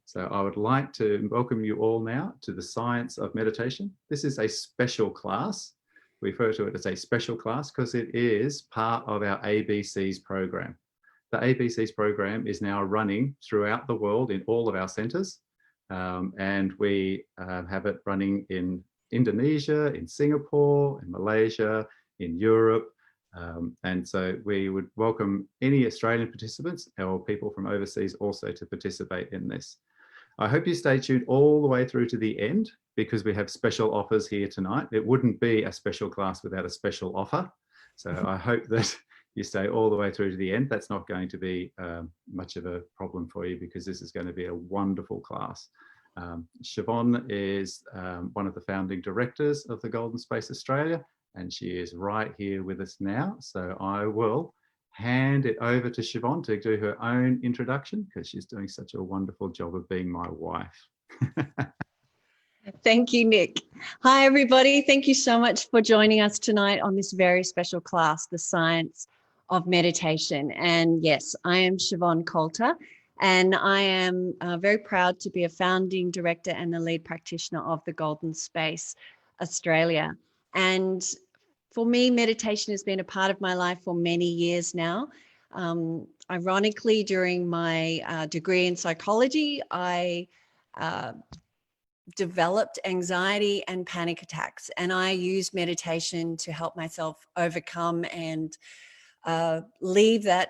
So I would like to welcome you all now to the Science of Meditation. This is a special class. We refer to it as a special class because it is part of our ABCs program. The ABCs program is now running throughout the world in all of our centres, and we have it running in Indonesia, in Singapore, in Malaysia, in Europe, and so we would welcome any Australian participants or people from overseas also to participate in this. I hope you stay tuned all the way through to the end because we have special offers here tonight. It wouldn't be a special class without a special offer. So I hope that you stay all the way through to the end. That's not going to be much of a problem for you because this is going to be a wonderful class. Siobhan is one of the founding directors of the Golden Space Australia, and she is right here with us now. So I will hand it over to Siobhan to do her own introduction because she's doing such a wonderful job of being my wife. Thank you, Nick. Hi, everybody. Thank you so much for joining us tonight on this very special class, The Science of Meditation. And yes, I am Siobhan Coulter, and I am very proud to be a founding director and the lead practitioner of the Golden Space Australia. And for me, meditation has been a part of my life for many years now. Ironically, during my degree in psychology, I developed anxiety and panic attacks, and I used meditation to help myself overcome and leave that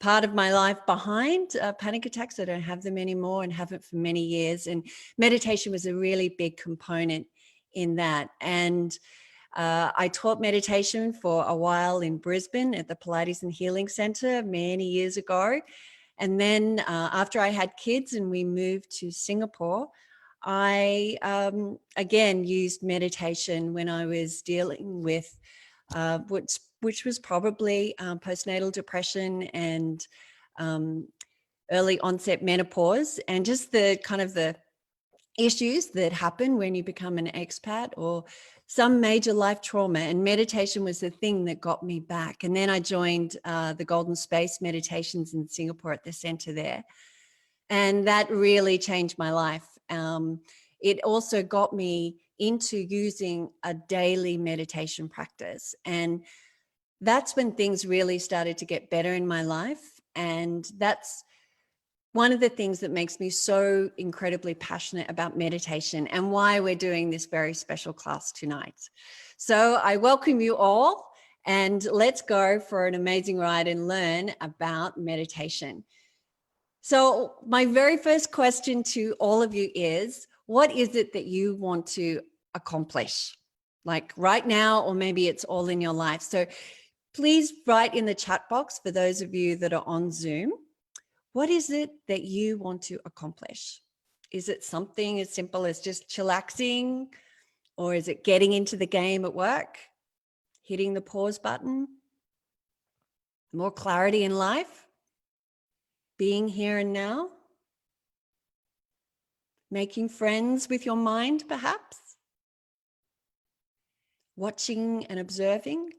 part of my life behind. Panic attacks, I don't have them anymore and haven't for many years, and meditation was a really big component in that. And I taught meditation for a while in Brisbane at the Pilates and Healing Centre many years ago. And then after I had kids and we moved to Singapore, I again used meditation when I was dealing with which was probably postnatal depression and early onset menopause, and just the kind of the issues that happen when you become an expat or some major life trauma. And meditation was the thing that got me back. And then I joined the Golden Space Meditations in Singapore at the center there. And that really changed my life. It also got me into using a daily meditation practice. And that's when things really started to get better in my life. And that's one of the things that makes me so incredibly passionate about meditation and why we're doing this very special class tonight. So I welcome you all, and let's go for an amazing ride and learn about meditation. So my very first question to all of you is, what is it that you want to accomplish? Like right now, or maybe it's all in your life. So please write in the chat box for those of you that are on Zoom. What is it that you want to accomplish? Is it something as simple as just chillaxing? Or is it getting into the game at work? Hitting the pause button? More clarity in life? Being here and now? Making friends with your mind, perhaps? Watching and observing?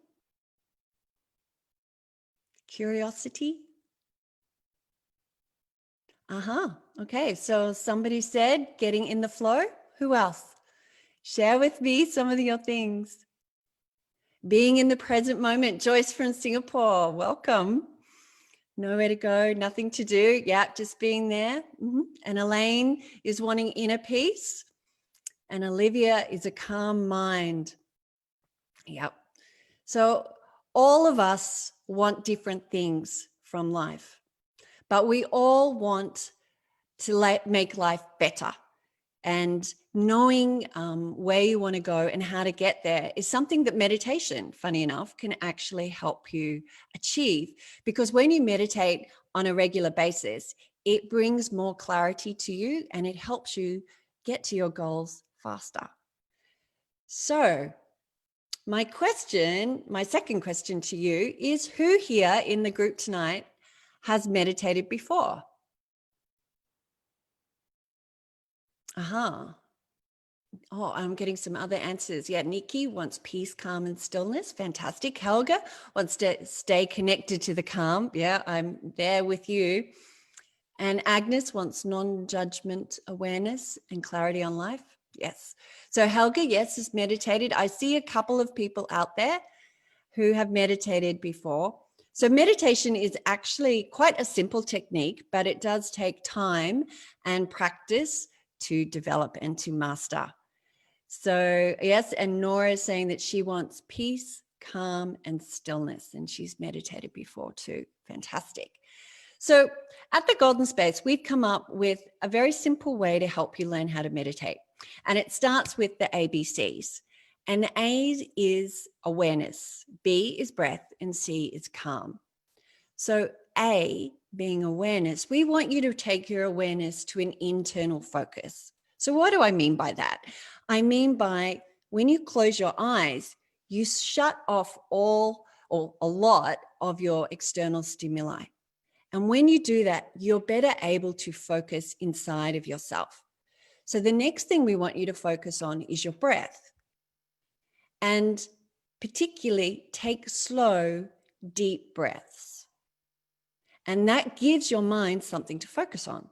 Curiosity? Okay, so somebody said getting in the flow. Who else? Share with me some of your things. Being in the present moment. Joyce from Singapore, welcome. Nowhere to go, nothing to do. Yeah, just being there. And Elaine is wanting inner peace. And Olivia is a calm mind. Yep. So all of us want different things from life. But we all want to make life better. And knowing where you want to go and how to get there is something that meditation, funny enough, can actually help you achieve. Because when you meditate on a regular basis, it brings more clarity to you and it helps you get to your goals faster. So my second question to you is, who here in the group tonight has meditated before? Oh, I'm getting some other answers. Yeah, Nikki wants peace, calm, and stillness. Fantastic. Helga wants to stay connected to the calm. Yeah, I'm there with you. And Agnes wants non-judgment awareness and clarity on life. Yes. So Helga, yes, has meditated. I see a couple of people out there who have meditated before. So meditation is actually quite a simple technique, but it does take time and practice to develop and to master. So yes, and Nora is saying that she wants peace, calm, and stillness, and she's meditated before too. Fantastic. So at the Golden Space, we've come up with a very simple way to help you learn how to meditate. And it starts with the ABCs. And A is awareness, B is breath, and C is calm. So A being awareness, we want you to take your awareness to an internal focus. So what do I mean by that? I mean by when you close your eyes, you shut off all or a lot of your external stimuli. And when you do that, you're better able to focus inside of yourself. So the next thing we want you to focus on is your breath. And particularly take slow, deep breaths. And that gives your mind something to focus on.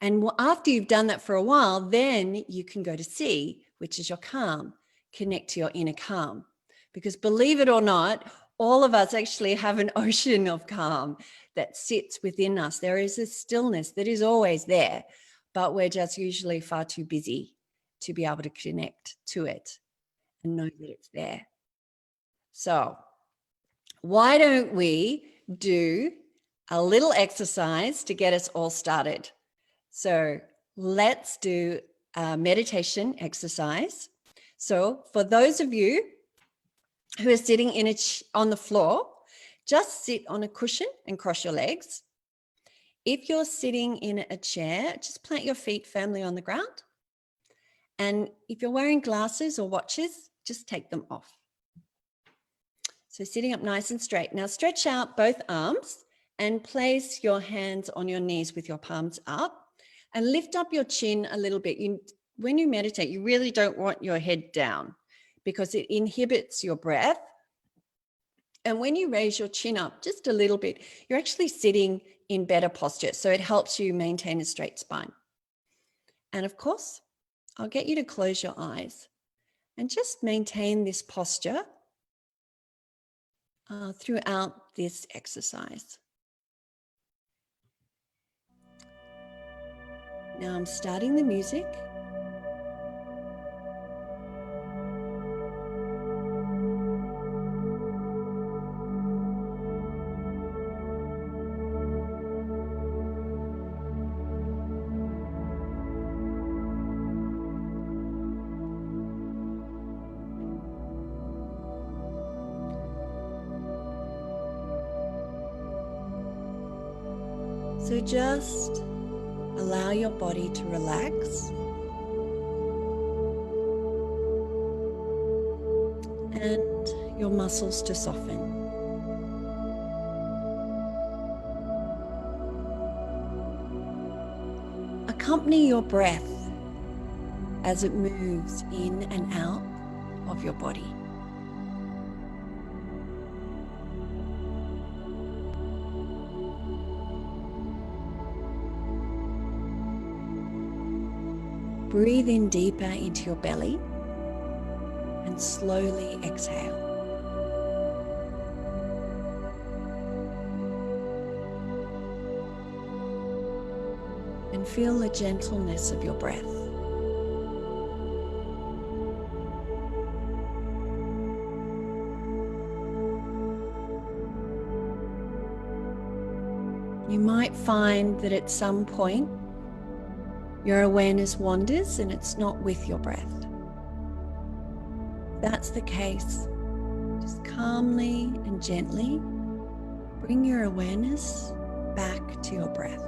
And after you've done that for a while, then you can go to C, which is your calm. Connect to your inner calm. Because believe it or not, all of us actually have an ocean of calm that sits within us. There is a stillness that is always there, but we're just usually far too busy to be able to connect to it and know that it's there. So why don't we do a little exercise to get us all started? So let's do a meditation exercise. So for those of you who are sitting on the floor, just sit on a cushion and cross your legs. If you're sitting in a chair, just plant your feet firmly on the ground. And if you're wearing glasses or watches, just take them off. So sitting up nice and straight. Now stretch out both arms and place your hands on your knees with your palms up and lift up your chin a little bit. When you meditate, you really don't want your head down because it inhibits your breath. And when you raise your chin up just a little bit, you're actually sitting in better posture. So it helps you maintain a straight spine. And of course, I'll get you to close your eyes and just maintain this posture throughout this exercise. Now I'm starting the music. So just allow your body to relax and your muscles to soften. Accompany your breath as it moves in and out of your body. Breathe in deeper into your belly and slowly exhale. And feel the gentleness of your breath. You might find that at some point your awareness wanders and it's not with your breath. If that's the case, just calmly and gently bring your awareness back to your breath.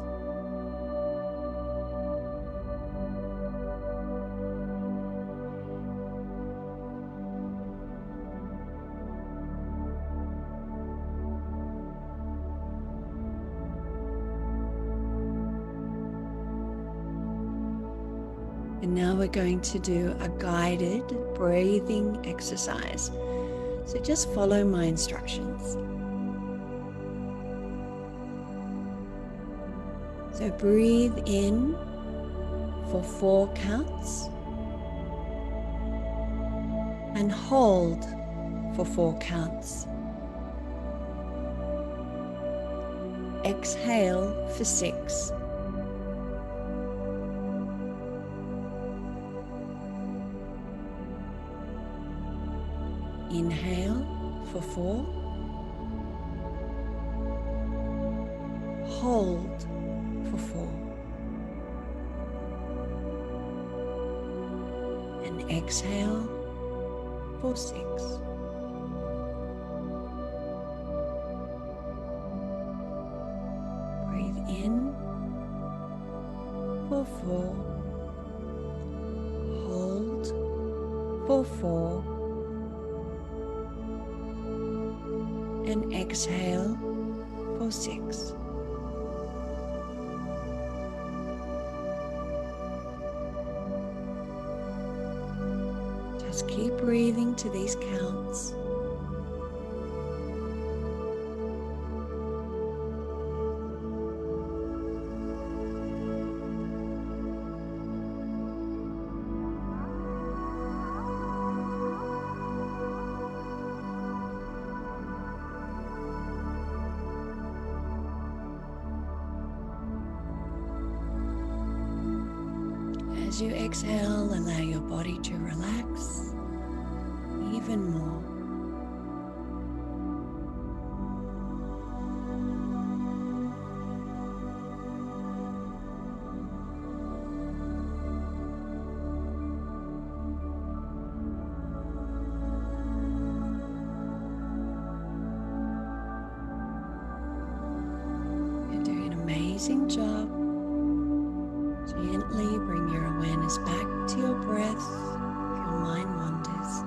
And now we're going to do a guided breathing exercise. So just follow my instructions. So breathe in for 4 counts and hold for 4 counts. Exhale for 6. Inhale for 4. Hold for 4. And exhale for 6. Breathe in for 4. Hold for 4. And exhale for 6. Just keep breathing to these counts. As you exhale, allow your body to relax even more. You're doing an amazing job. Gently bring your awareness back to your breath if your mind wanders.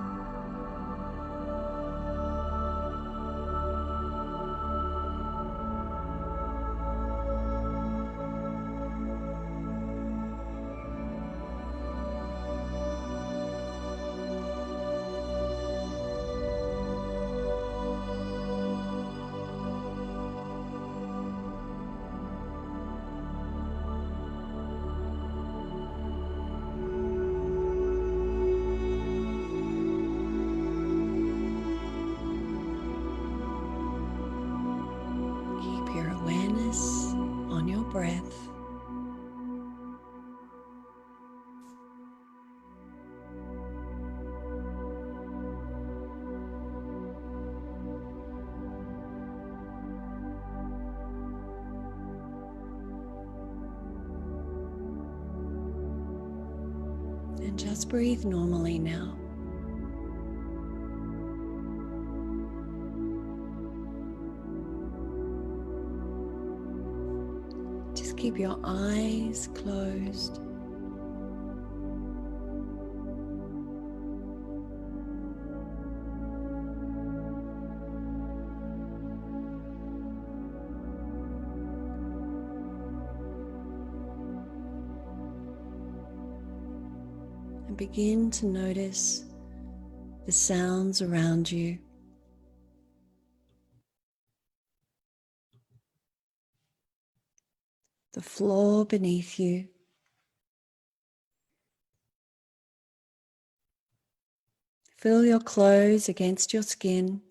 Keep your awareness on your breath. And just breathe normally now. Just keep your eyes closed. And begin to notice the sounds around you. The floor beneath you. Feel your clothes against your skin.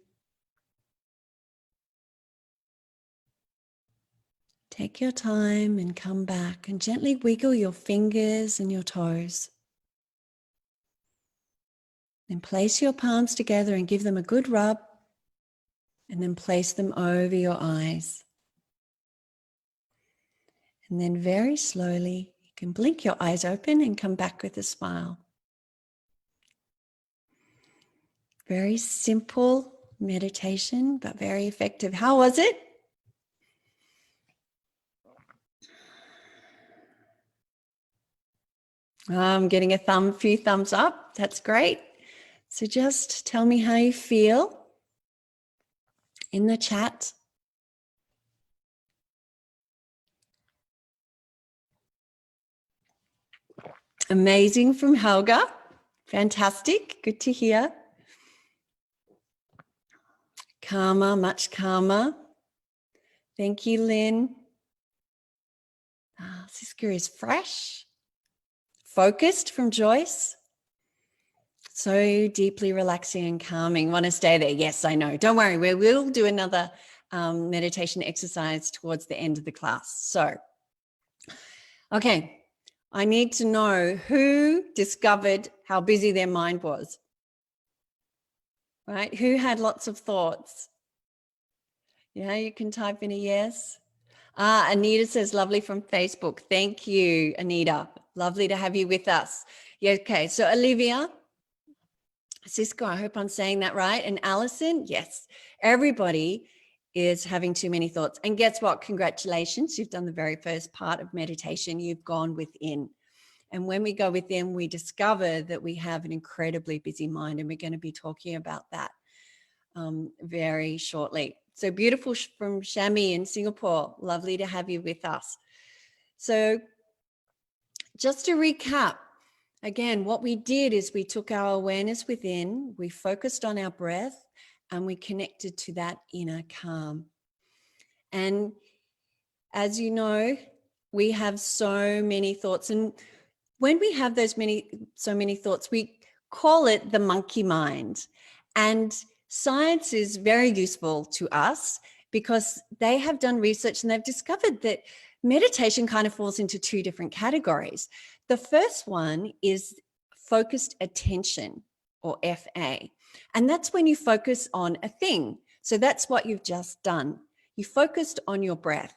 Take your time and come back and gently wiggle your fingers and your toes. Then place your palms together and give them a good rub, and then place them over your eyes. And then very slowly, you can blink your eyes open and come back with a smile. Very simple meditation, but very effective. How was it? I'm getting a few thumbs up. That's great. So just tell me how you feel in the chat. Amazing from Helga. Fantastic. Good to hear. Calmer, much calmer. Thank you, Lynn. Siska is fresh. Focused from Joyce. So deeply relaxing and calming. Want to stay there? Yes, I know. Don't worry. We will do another meditation exercise towards the end of the class. So, okay. I need to know who discovered how busy their mind was. Right? Who had lots of thoughts? Yeah, you can type in a yes. Anita says, lovely from Facebook. Thank you, Anita. Lovely to have you with us. Yeah, okay. So Olivia, Cisco, I hope I'm saying that right. And Alison, yes, everybody is having too many thoughts. And guess what? Congratulations. You've done the very first part of meditation. You've gone within. And when we go within, we discover that we have an incredibly busy mind. And we're going to be talking about that very shortly. So beautiful from Shami in Singapore. Lovely to have you with us. So just to recap, again, what we did is we took our awareness within, we focused on our breath, and we connected to that inner calm. And as you know, we have so many thoughts. And when we have so many thoughts, we call it the monkey mind. And science is very useful to us because they have done research and they've discovered that meditation kind of falls into two different categories. The first one is focused attention, or FA. And that's when you focus on a thing. So that's what you've just done. You focused on your breath.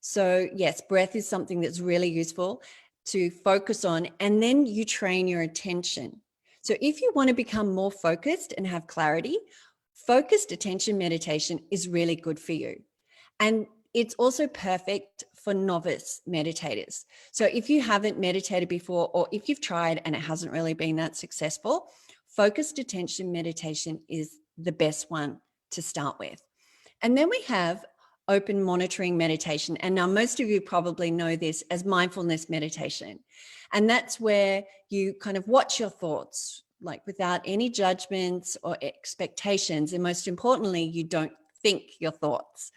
So yes, breath is something that's really useful to focus on, and then you train your attention. So if you want to become more focused and have clarity, focused attention meditation is really good for you. And it's also perfect for novice meditators. So if you haven't meditated before, or if you've tried and it hasn't really been that successful, focused attention meditation is the best one to start with. And then we have open monitoring meditation. And now most of you probably know this as mindfulness meditation. And that's where you kind of watch your thoughts, like without any judgments or expectations. And most importantly, you don't think your thoughts.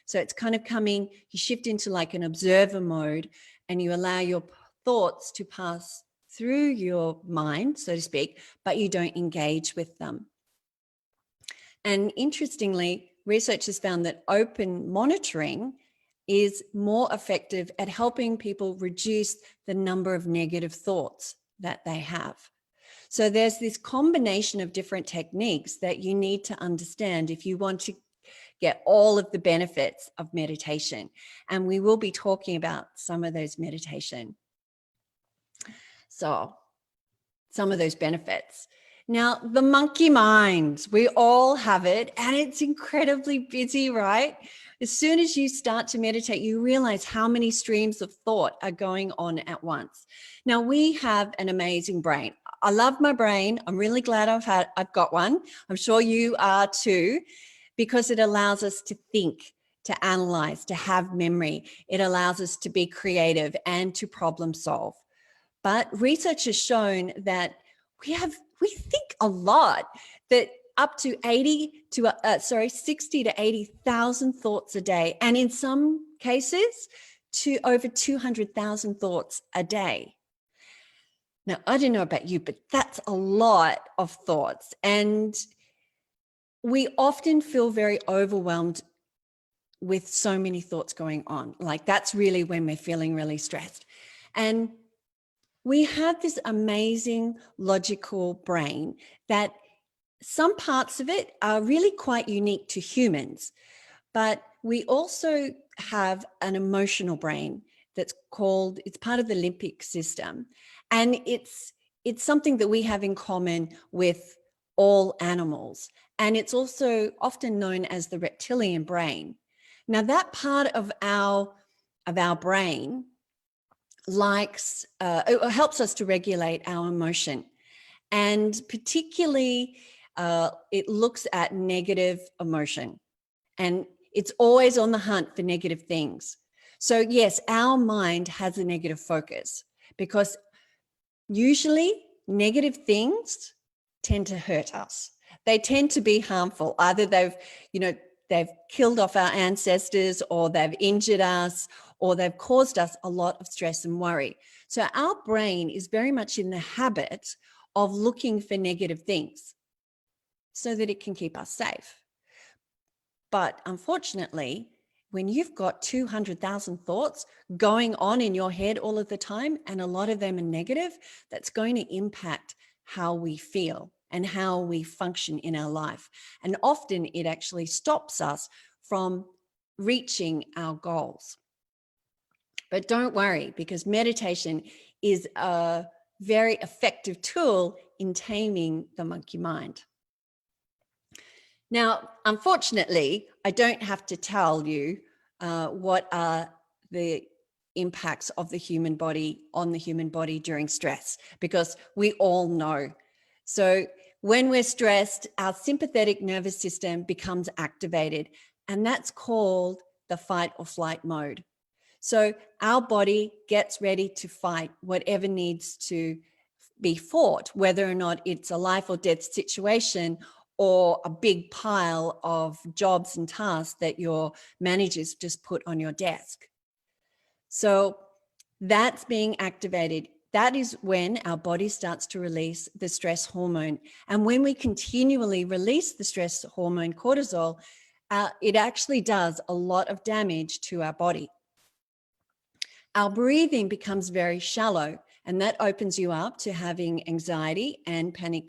So it's kind of you shift into like an observer mode, and you allow your thoughts to pass through your mind, so to speak, but you don't engage with them. And interestingly, research has found that open monitoring is more effective at helping people reduce the number of negative thoughts that they have. So there's this combination of different techniques that you need to understand if you want to get all of the benefits of meditation. And we will be talking about some of those meditation. So some of those benefits. Now, the monkey mind, we all have it, and it's incredibly busy, right? As soon as you start to meditate, you realize how many streams of thought are going on at once. Now, we have an amazing brain. I love my brain. I'm really glad I've got one. I'm sure you are too, because it allows us to think, to analyze, to have memory. It allows us to be creative and to problem solve. But research has shown that we think a lot, that up to 60 to 80,000 thoughts a day. And in some cases, to over 200,000 thoughts a day. Now, I don't know about you, but that's a lot of thoughts. And we often feel very overwhelmed with so many thoughts going on. Like that's really when we're feeling really stressed. And we have this amazing logical brain that some parts of it are really quite unique to humans, but we also have an emotional brain it's part of the limbic system. And it's something that we have in common with all animals. And it's also often known as the reptilian brain. Now that part of our brain it helps us to regulate our emotion, and particularly it looks at negative emotion, and it's always on the hunt for negative things. So yes, our mind has a negative focus because usually negative things tend to hurt us. They tend to be harmful. Either they've killed off our ancestors, or they've injured us, or they've caused us a lot of stress and worry. So our brain is very much in the habit of looking for negative things so that it can keep us safe. But unfortunately, when you've got 200,000 thoughts going on in your head all of the time, and a lot of them are negative, that's going to impact how we feel and how we function in our life. And often it actually stops us from reaching our goals. But don't worry, because meditation is a very effective tool in taming the monkey mind. Now, unfortunately, I don't have to tell you what are the impacts of the human body on the human body during stress, because we all know. So when we're stressed, our sympathetic nervous system becomes activated, and that's called the fight or flight mode. So our body gets ready to fight whatever needs to be fought, whether or not it's a life or death situation or a big pile of jobs and tasks that your managers just put on your desk. So that's being activated. That is when our body starts to release the stress hormone. And when we continually release the stress hormone cortisol, it actually does a lot of damage to our body. Our breathing becomes very shallow, and that opens you up to having anxiety and panic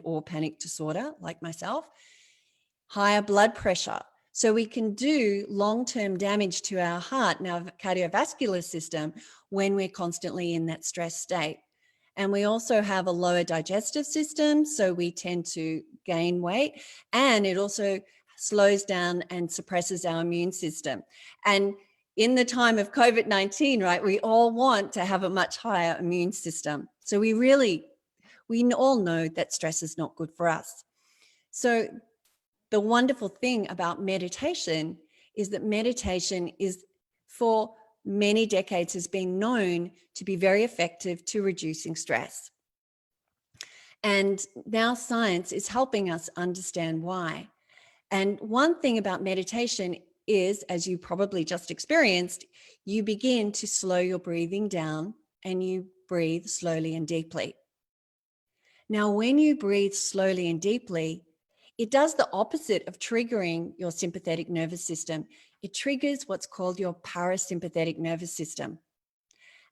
or panic disorder, like myself, higher blood pressure. So we can do long-term damage to our heart and our cardiovascular system when we're constantly in that stress state. And we also have a lower digestive system, so we tend to gain weight, and it also slows down and suppresses our immune system. And in the time of COVID-19, right, we all want to have a much higher immune system. So we all know that stress is not good for us. So the wonderful thing about meditation is that meditation is, for many decades, has been known to be very effective to reducing stress. And now science is helping us understand why. And one thing about meditation is, as you probably just experienced, you begin to slow your breathing down and you breathe slowly and deeply. Now, when you breathe slowly and deeply, it does the opposite of triggering your sympathetic nervous system. It triggers what's called your parasympathetic nervous system.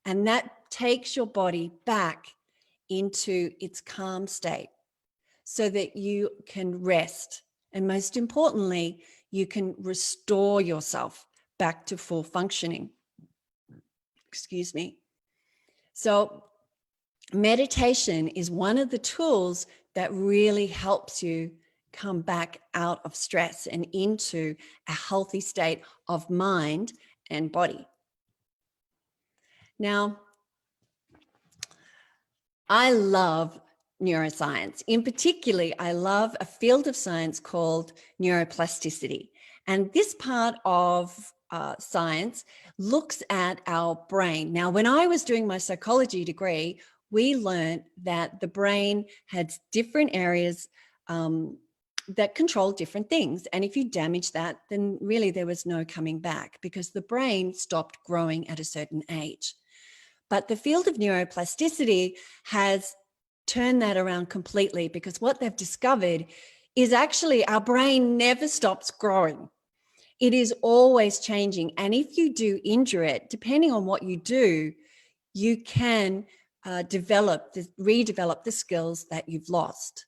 And that takes your body back into its calm state so that you can rest. And most importantly, you can restore yourself back to full functioning. Excuse me. So meditation is one of the tools that really helps you come back out of stress and into a healthy state of mind and body. Now, I love neuroscience. In particular, I love a field of science called neuroplasticity. And this part of science looks at our brain. Now, when I was doing my psychology degree, we learned that the brain had different areas that control different things. And if you damage that, then really there was no coming back, because the brain stopped growing at a certain age. But the field of neuroplasticity has turned that around completely, because what they've discovered is actually our brain never stops growing. It is always changing. And if you do injure it, depending on what you do, you can redevelop the skills that you've lost.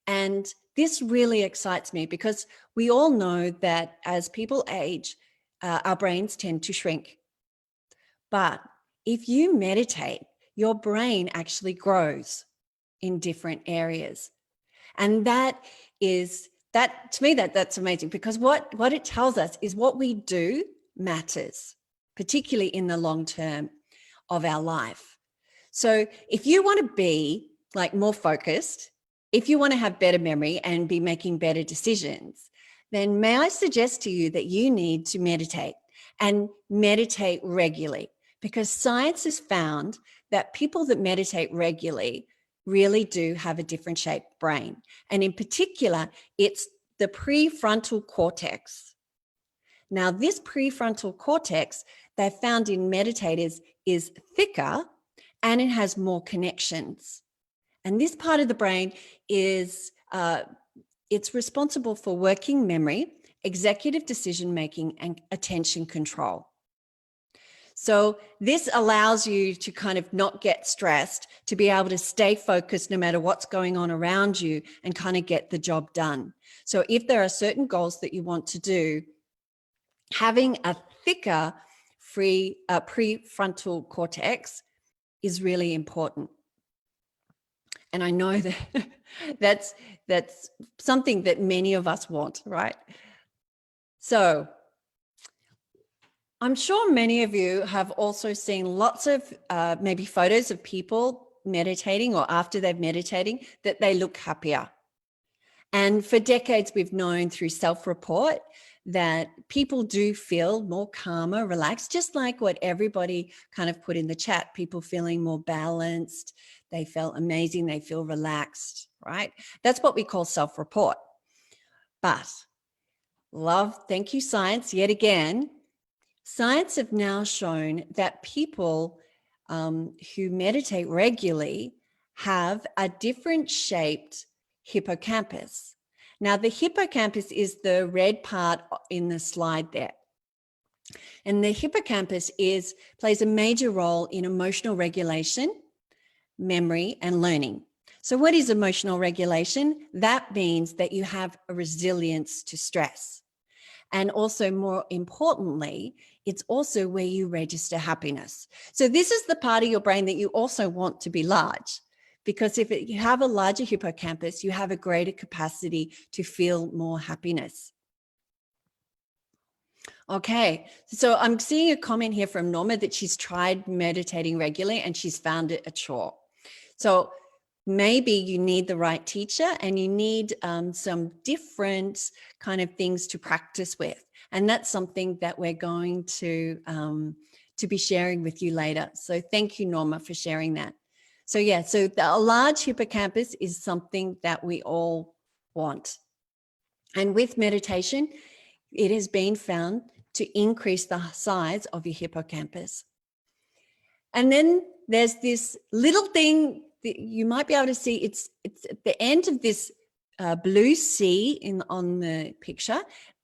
And this really excites me, because we all know that as people age, our brains tend to shrink. But if you meditate, your brain actually grows in different areas. And to me, that's amazing, because what it tells us is what we do matters, particularly in the long term of our life. So if you want to be like more focused, if you want to have better memory and be making better decisions, then may I suggest to you that you need to meditate, and meditate regularly, because science has found that people that meditate regularly really do have a different shaped brain. And in particular, it's the prefrontal cortex. Now, this prefrontal cortex, they found in meditators is thicker and it has more connections. And this part of the brain is, it's responsible for working memory, executive decision-making, and attention control. So this allows you to kind of not get stressed, to be able to stay focused no matter what's going on around you and kind of get the job done. So if there are certain goals that you want to do, having a thicker prefrontal cortex is really important. And I know that that's something that many of us want, right? So I'm sure many of you have also seen lots of maybe photos of people meditating, or after they've meditating, that they look happier. And for decades, we've known through self-report that people do feel more calmer, relaxed, just like what everybody kind of put in the chat, people feeling more balanced, they felt amazing, they feel relaxed, right? That's what we call self-report. But thank you, science, yet again, science have now shown that people who meditate regularly have a different shaped hippocampus. Now, the hippocampus is the red part in the slide there. And the hippocampus plays a major role in emotional regulation, memory, and learning. So what is emotional regulation? That means that you have a resilience to stress. And also, more importantly, it's also where you register happiness. So this is the part of your brain that you also want to be large, because if you have a larger hippocampus, you have a greater capacity to feel more happiness. Okay, so I'm seeing a comment here from Norma that she's tried meditating regularly and she's found it a chore. So maybe you need the right teacher and you need some different kind of things to practice with. And that's something that we're going to be sharing with you later. So thank you, Norma, for sharing that. So yeah, so a large hippocampus is something that we all want. And with meditation, it has been found to increase the size of your hippocampus. And then there's this little thing that you might be able to see. It's at the end of this blue C on the picture.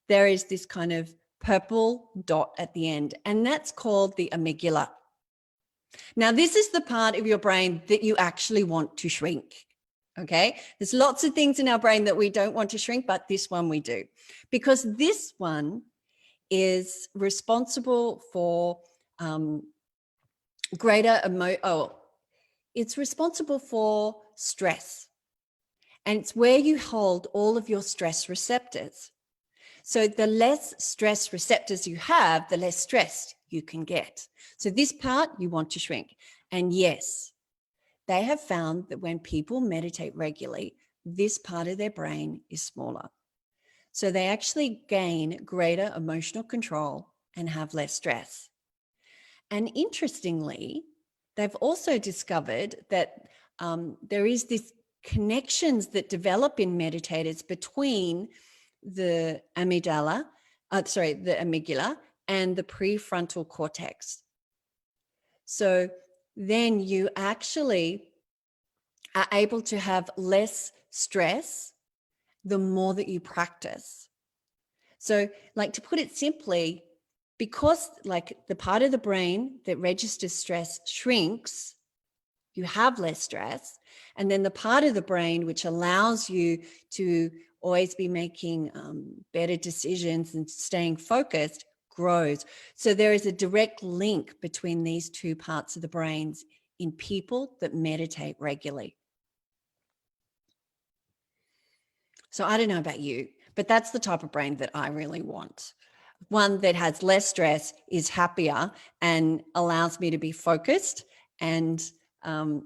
There is this kind of purple dot at the end, and that's called the amygdala. Now, this is the part of your brain that you actually want to shrink. Okay, there's lots of things in our brain that we don't want to shrink, but this one we do, because this one is responsible for it's responsible for stress, and it's where you hold all of your stress receptors. So the less stress receptors you have, the less stressed you can get. So this part you want to shrink. And yes, they have found that when people meditate regularly, this part of their brain is smaller. So they actually gain greater emotional control and have less stress. And interestingly, they've also discovered that there is this connections that develop in meditators between the amygdala and the prefrontal cortex. So then you actually are able to have less stress the more that you practice. So, like, to put it simply, because like the part of the brain that registers stress shrinks, you have less stress. And then the part of the brain which allows you to always be making better decisions and staying focused grows. So there is a direct link between these two parts of the brains in people that meditate regularly. So I don't know about you, but that's the type of brain that I really want. One that has less stress, is happier, and allows me to be focused and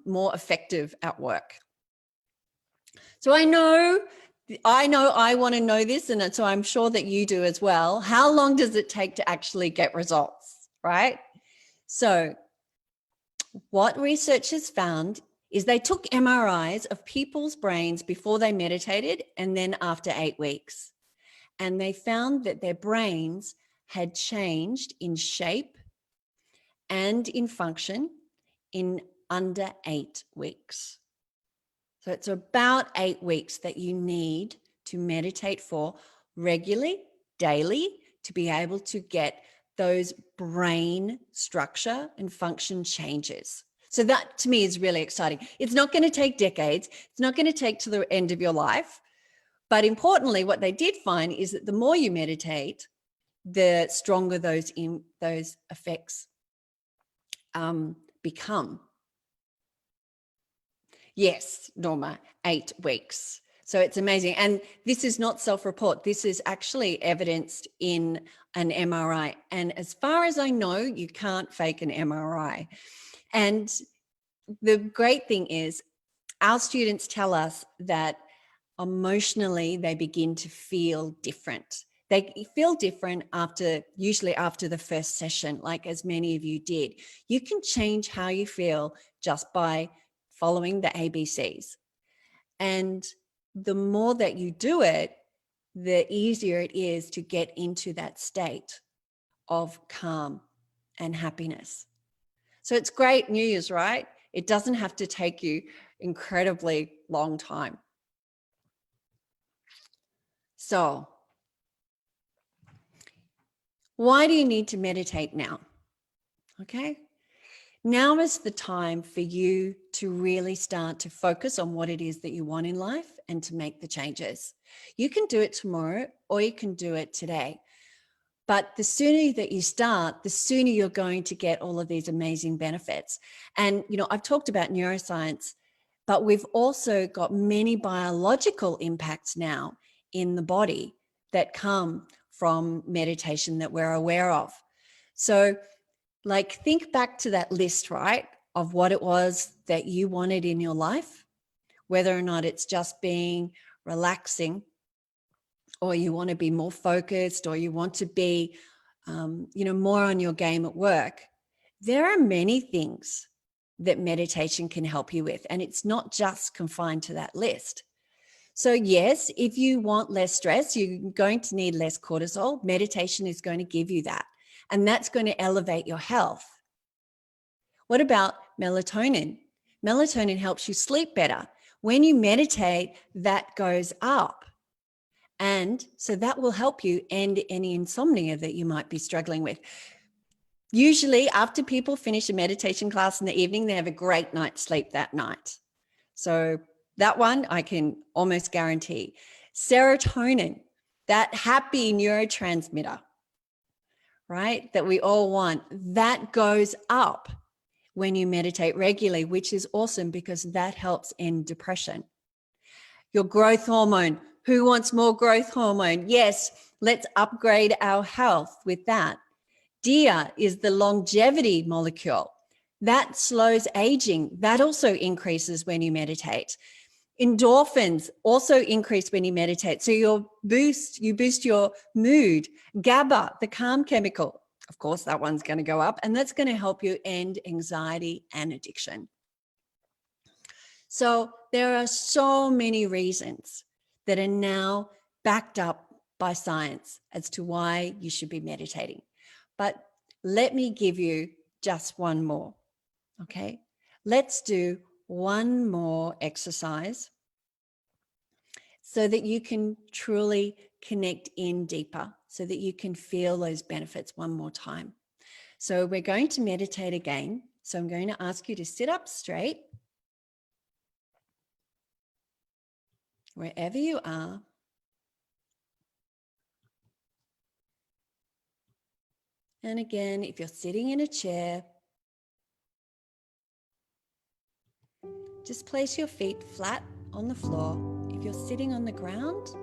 more effective at work. So I know I want to know this, and so I'm sure that you do as well. How long does it take to actually get results, right? So what researchers found is they took MRIs of people's brains before they meditated and then after 8 weeks. And they found that their brains had changed in shape and in function in under 8 weeks. So it's about 8 weeks that you need to meditate for regularly, daily, to be able to get those brain structure and function changes. So that to me is really exciting. It's not going to take decades. It's not going to take to the end of your life. But importantly, what they did find is that the more you meditate, the stronger those effects become. Yes, Norma, 8 weeks. So it's amazing. And this is not self-report. This is actually evidenced in an MRI. And as far as I know, you can't fake an MRI. And the great thing is our students tell us that emotionally they begin to feel different. They feel different usually after the first session, like as many of you did. You can change how you feel just by following the ABCs. And the more that you do it, the easier it is to get into that state of calm and happiness. So it's great news, right? It doesn't have to take you incredibly long time. So why do you need to meditate now? Okay. Now is the time for you to really start to focus on what it is that you want in life and to make the changes. You can do it tomorrow or you can do it today. But the sooner that you start, the sooner you're going to get all of these amazing benefits. And, you know, I've talked about neuroscience, but we've also got many biological impacts now in the body that come from meditation that we're aware of. So, like, think back to that list, right, of what it was that you wanted in your life, whether or not it's just being relaxing, or you want to be more focused, or you want to be, more on your game at work. There are many things that meditation can help you with, and it's not just confined to that list. So yes, if you want less stress, you're going to need less cortisol. Meditation is going to give you that, and that's going to elevate your health. What about melatonin? Melatonin helps you sleep better. When you meditate, that goes up. And so that will help you end any insomnia that you might be struggling with. Usually after people finish a meditation class in the evening, they have a great night's sleep that night. So that one I can almost guarantee. Serotonin, that happy neurotransmitter, right, that we all want, that goes up when you meditate regularly, which is awesome because that helps end depression. Your growth hormone. Who wants more growth hormone? Yes, let's upgrade our health with that. DIA is the longevity molecule. That slows aging. That also increases when you meditate. Endorphins also increase when you meditate. So you boost your mood. GABA, the calm chemical. Of course, that one's going to go up, and that's going to help you end anxiety and addiction. So there are so many reasons that are now backed up by science as to why you should be meditating. But let me give you just one more, okay? Let's do one more exercise so that you can truly connect in deeper, so that you can feel those benefits one more time. So we're going to meditate again. So I'm going to ask you to sit up straight, wherever you are. And again, if you're sitting in a chair, just place your feet flat on the floor. If you're sitting on the ground,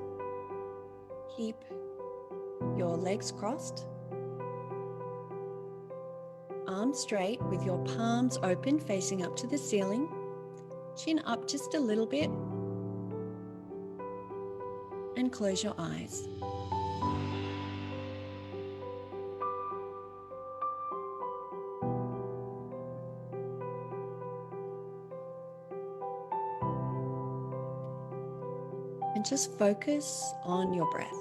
keep your legs crossed, arms straight with your palms open facing up to the ceiling, chin up just a little bit, and close your eyes. And just focus on your breath.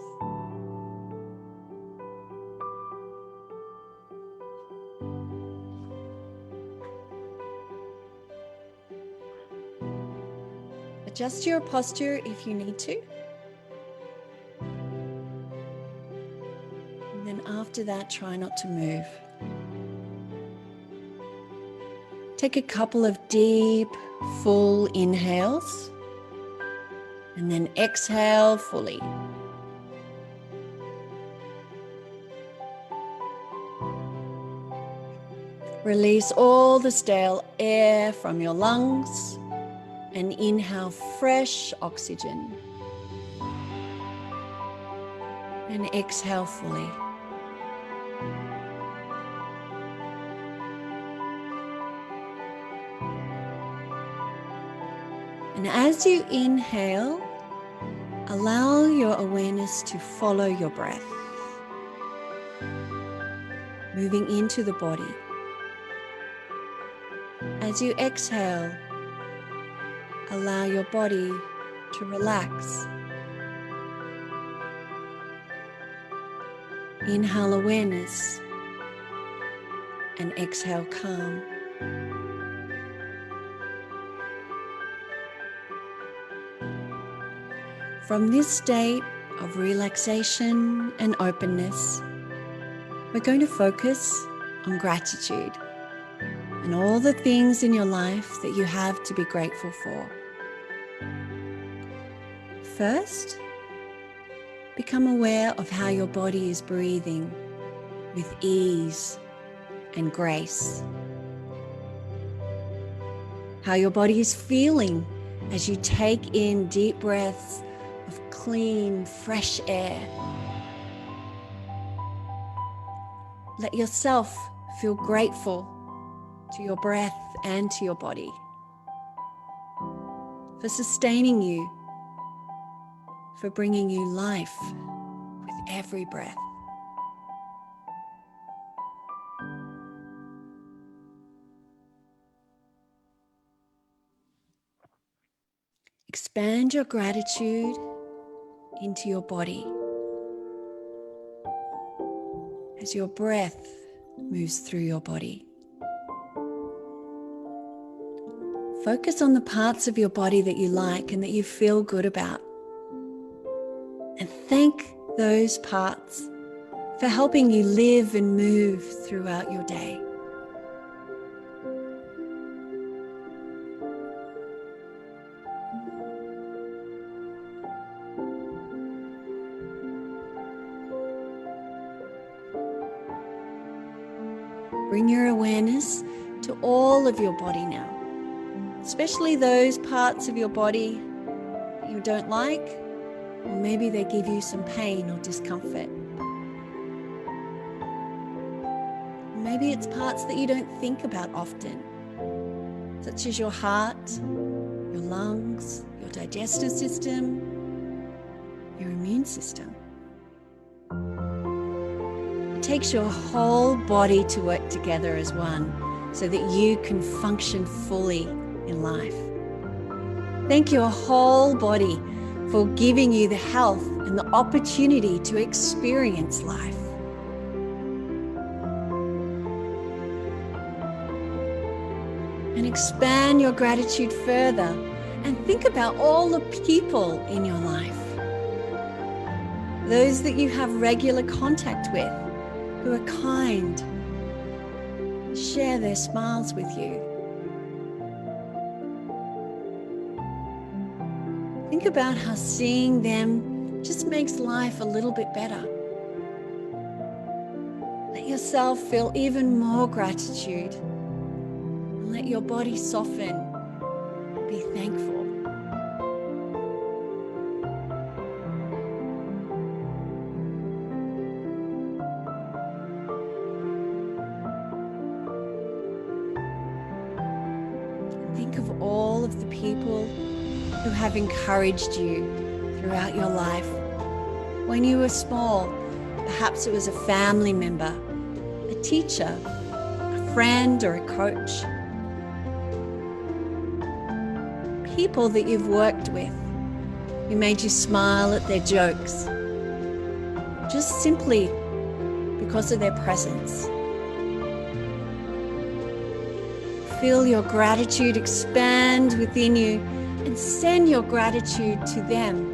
Adjust your posture if you need to. And then after that, try not to move. Take a couple of deep, full inhales, and then exhale fully. Release all the stale air from your lungs and inhale fresh oxygen. And exhale fully. And as you inhale, allow your awareness to follow your breath, moving into the body. As you exhale, allow your body to relax. Inhale awareness and exhale calm. From this state of relaxation and openness, we're going to focus on gratitude and all the things in your life that you have to be grateful for. First, become aware of how your body is breathing with ease and grace. How your body is feeling as you take in deep breaths of clean, fresh air. Let yourself feel grateful to your breath and to your body for sustaining you, for bringing you life with every breath. Expand your gratitude into your body as your breath moves through your body. Focus on the parts of your body that you like and that you feel good about. And thank those parts for helping you live and move throughout your day. Bring your awareness to all of your body now, especially those parts of your body that you don't like, or maybe they give you some pain or discomfort. Maybe it's parts that you don't think about often, such as your heart, your lungs, your digestive system, your immune system. It takes your whole body to work together as one so that you can function fully in life. Thank your whole body for giving you the health and the opportunity to experience life. And expand your gratitude further and think about all the people in your life. Those that you have regular contact with, who are kind, share their smiles with you. Think about how seeing them just makes life a little bit better. Let yourself feel even more gratitude and let your body soften and be thankful. Think of all of the people who have encouraged you throughout your life. When you were small, perhaps it was a family member, a teacher, a friend, or a coach. People that you've worked with who made you smile at their jokes, just simply because of their presence. Feel your gratitude expand within you and send your gratitude to them.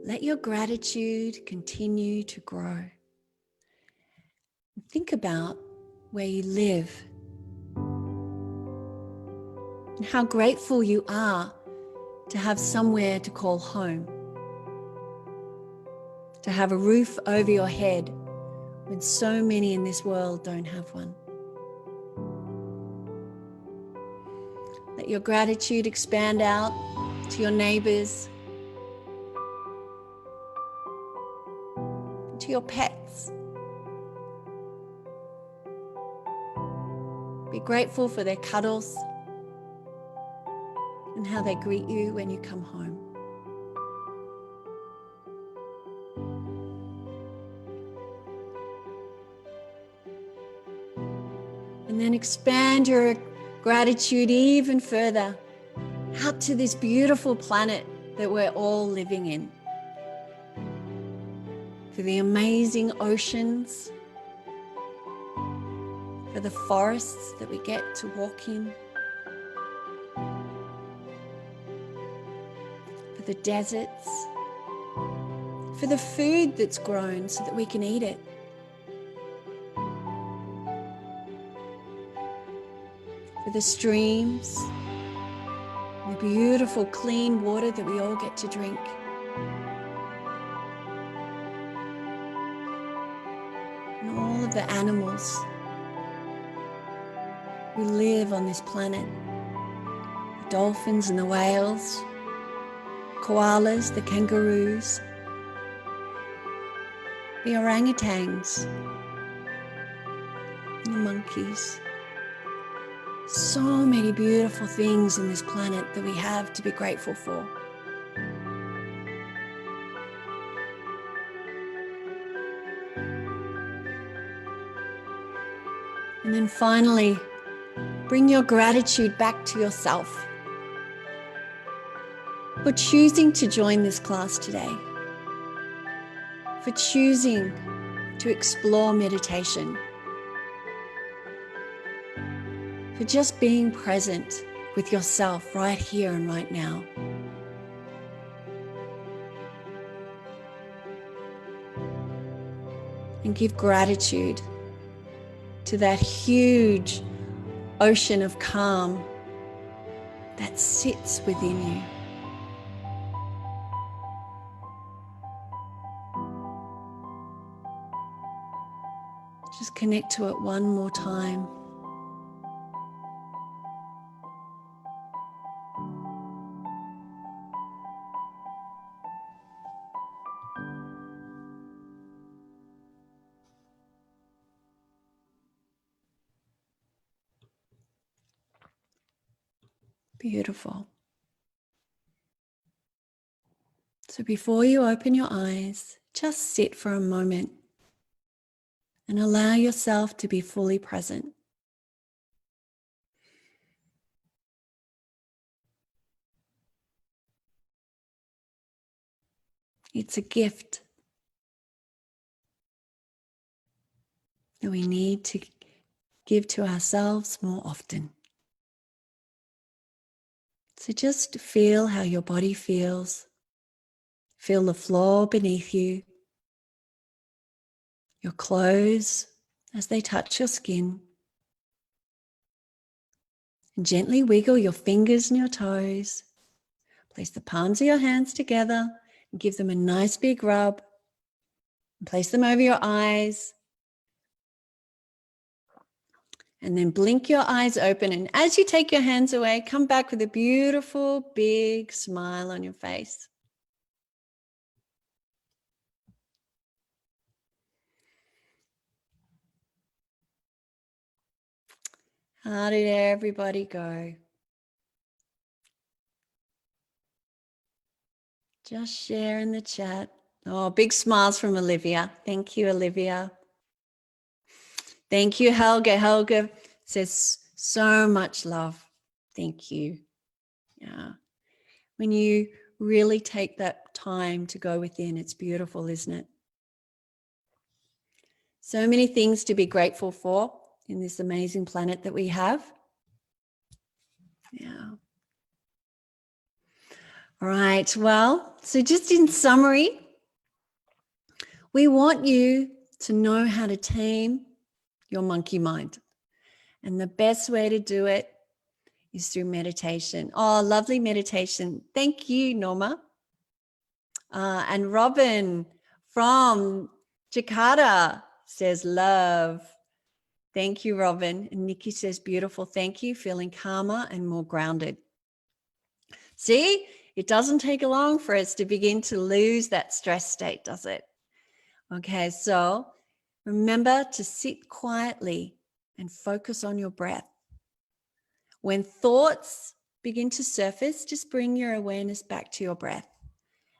Let your gratitude continue to grow. Think about where you live and how grateful you are to have somewhere to call home, to have a roof over your head when so many in this world don't have one. Let your gratitude expand out to your neighbors, to your pets. Be grateful for their cuddles and how they greet you when you come home. And then expand your gratitude even further out to this beautiful planet that we're all living in. For the amazing oceans, for the forests that we get to walk in, for the deserts, for the food that's grown so that we can eat it, for the streams, the beautiful clean water that we all get to drink. And all of the animals who live on this planet, the dolphins and the whales, koalas, the kangaroos, the orangutans, and the monkeys. So many beautiful things in this planet that we have to be grateful for. And then finally, bring your gratitude back to yourself for choosing to join this class today, for choosing to explore meditation, for just being present with yourself right here and right now. And give gratitude to that huge ocean of calm that sits within you. Just connect to it one more time. Beautiful. So before you open your eyes, just sit for a moment and allow yourself to be fully present. It's a gift that we need to give to ourselves more often. So just feel how your body feels. Feel the floor beneath you, your clothes as they touch your skin. And gently wiggle your fingers and your toes. Place the palms of your hands together and give them a nice big rub. And place them over your eyes. And then blink your eyes open. And as you take your hands away, come back with a beautiful big smile on your face. How did everybody go? Just share in the chat. Oh, big smiles from Olivia. Thank you, Olivia. Thank you, Helga. Helga says so much love. Thank you. Yeah. when you really take that time to go within. It's beautiful, isn't it? So many things to be grateful for in this amazing planet that we have. Yeah. All right. Well, so just in summary, we want you to know how to tame your monkey mind. And the best way to do it is through meditation. Oh, lovely meditation. Thank you, Norma. And Robin from Jakarta says love. Thank you, Robin. And Nikki says beautiful. Thank you. Feeling calmer and more grounded. See, it doesn't take long for us to begin to lose that stress state, does it? Okay, so remember to sit quietly and focus on your breath. When thoughts begin to surface, just bring your awareness back to your breath,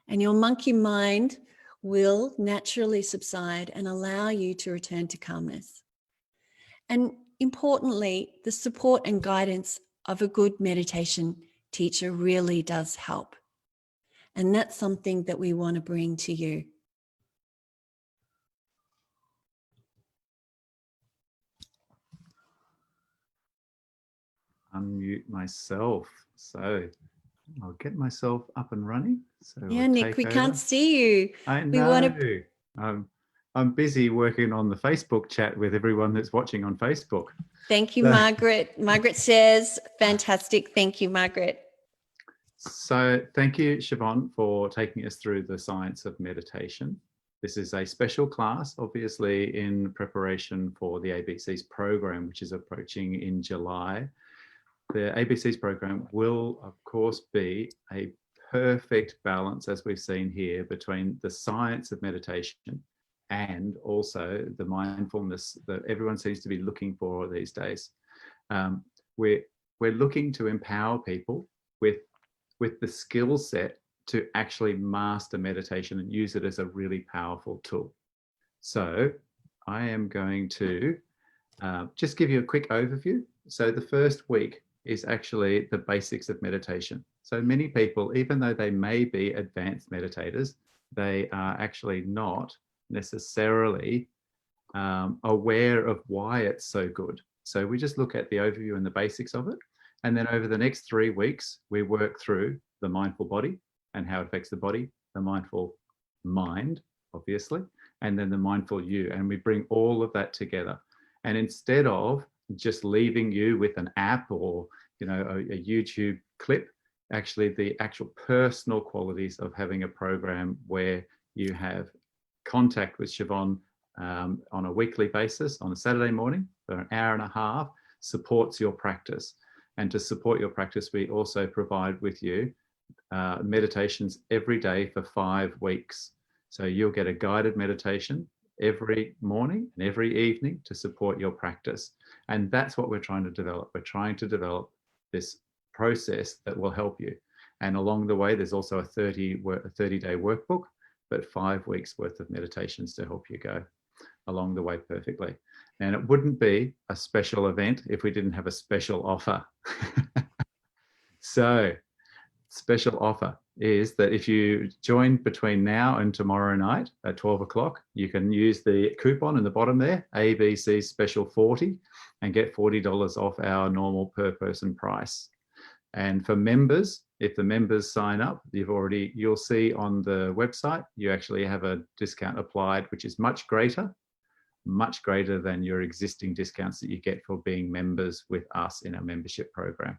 and your monkey mind will naturally subside and allow you to return to calmness. And importantly, the support and guidance of a good meditation teacher really does help. And that's something that we want to bring to you. Unmute myself. So I'll get myself up and running. So Yeah, we'll Nick, we take can't over. see you. I We know. want to... I'm busy working on the Facebook chat with everyone that's watching on Facebook. Thank you, Margaret. Margaret says, fantastic. Thank you, Margaret. So thank you, Siobhan, for taking us through the science of meditation. This is a special class, obviously, in preparation for the ABC's program, which is approaching in July. The ABC's program will, of course, be a perfect balance, as we've seen here, between the science of meditation and also the mindfulness that everyone seems to be looking for these days. We're looking to empower people with the skill set to actually master meditation and use it as a really powerful tool. So I am going to just give you a quick overview. So the first week is actually the basics of meditation. So many people, even though they may be advanced meditators, they are actually not necessarily aware of why it's so good. So we just look at the overview and the basics of it. And then over the next 3 weeks, we work through the mindful body and how it affects the body, the mindful mind, obviously, and then the mindful you. And we bring all of that together. And instead of just leaving you with an app or, you know, a YouTube clip, actually the actual personal qualities of having a program where you have contact with Siobhan on a weekly basis on a Saturday morning for an hour and a half supports your practice. And to support your practice, we also provide with you meditations every day for 5 weeks. So you'll get a guided meditation every morning and every evening to support your practice. And that's what we're trying to develop. We're trying to develop this process that will help you. And along the way, there's also a 30-day workbook, but 5 weeks worth of meditations to help you go along the way perfectly. And it wouldn't be a special event if we didn't have a special offer. So special offer is that if you join between now and tomorrow night at 12 o'clock, you can use the coupon in the bottom there, ABC Special 40, and get $40 off our normal per person price. And for members, if the members sign up, you'll see on the website, you actually have a discount applied, which is much greater than your existing discounts that you get for being members with us in our membership program.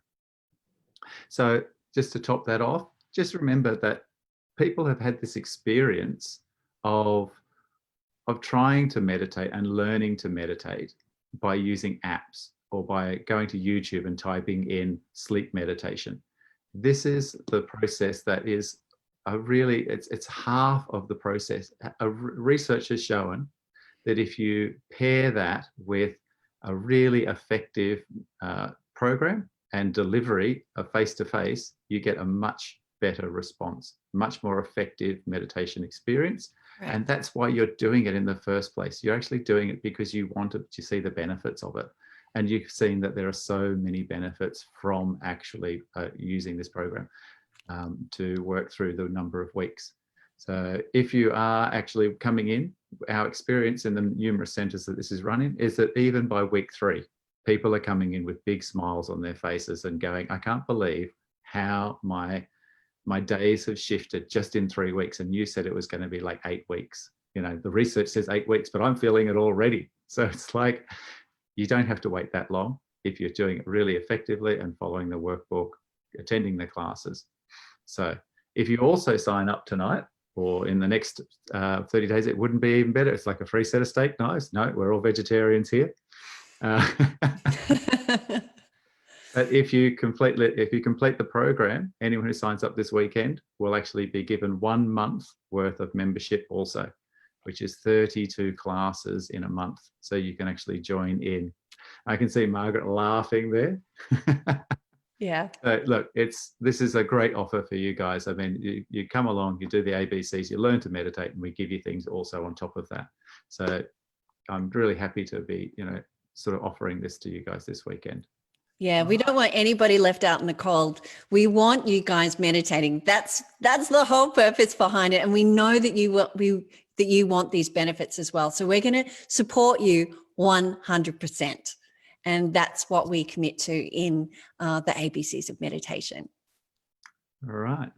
So just to top that off, just remember that people have had this experience of trying to meditate and learning to meditate by using apps or by going to YouTube and typing in sleep meditation. This is the process that is it's half of the process. Research has shown that if you pair that with a really effective program and delivery of face-to-face, you get a much better response, much more effective meditation experience. Right. And that's why you're doing it in the first place. You're actually doing it because you wanted to see the benefits of it. And you've seen that there are so many benefits from actually using this program. to work through the number of weeks. So if you are actually coming in, our experience in the numerous centres that this is running is that even by week 3, people are coming in with big smiles on their faces and going, I can't believe how my days have shifted just in 3 weeks. And you said it was going to be like 8 weeks. You know, the research says 8 weeks, but I'm feeling it already. So it's like, you don't have to wait that long if you're doing it really effectively and following the workbook, attending the classes. So if you also sign up tonight or in the next 30 days, it wouldn't be even better. It's like a free set of steak knives. No, we're all vegetarians here. But if you complete the program, anyone who signs up this weekend will actually be given 1 month worth of membership also, which is 32 classes in a month. So you can actually join in. I can see Margaret laughing there. Yeah. So look, this is a great offer for you guys. I mean, you come along, you do the ABCs, you learn to meditate, and we give you things also on top of that. So I'm really happy to be, sort of offering this to you guys this weekend. Yeah, we don't want anybody left out in the cold. We want you guys meditating. That's the whole purpose behind it, and we know that you want these benefits as well. So we're going to support you 100%, and that's what we commit to in the ABCs of meditation. All right.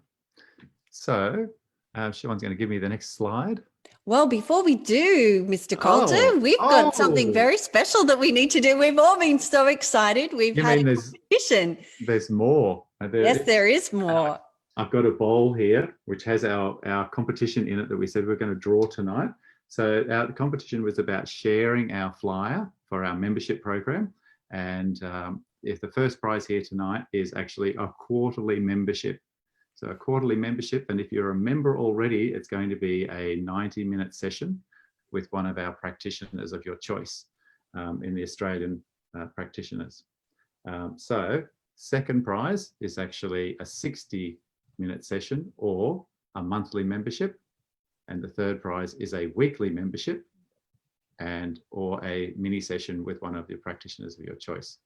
So Siobhan's going to give me the next slide. Well, before we do, Mr. Coulter, we've got something very special that we need to do. We've all been so excited. We've had a competition. There's more. Yes, there is more. I've got a bowl here, which has our competition in it that we said we're going to draw tonight. So the competition was about sharing our flyer for our membership program. And if the first prize here tonight is actually a quarterly membership. So a quarterly membership, and if you're a member already, it's going to be a 90-minute session with one of our practitioners of your choice in the Australian practitioners. So second prize is actually a 60-minute session or a monthly membership. And the third prize is a weekly membership or a mini session with one of your practitioners of your choice.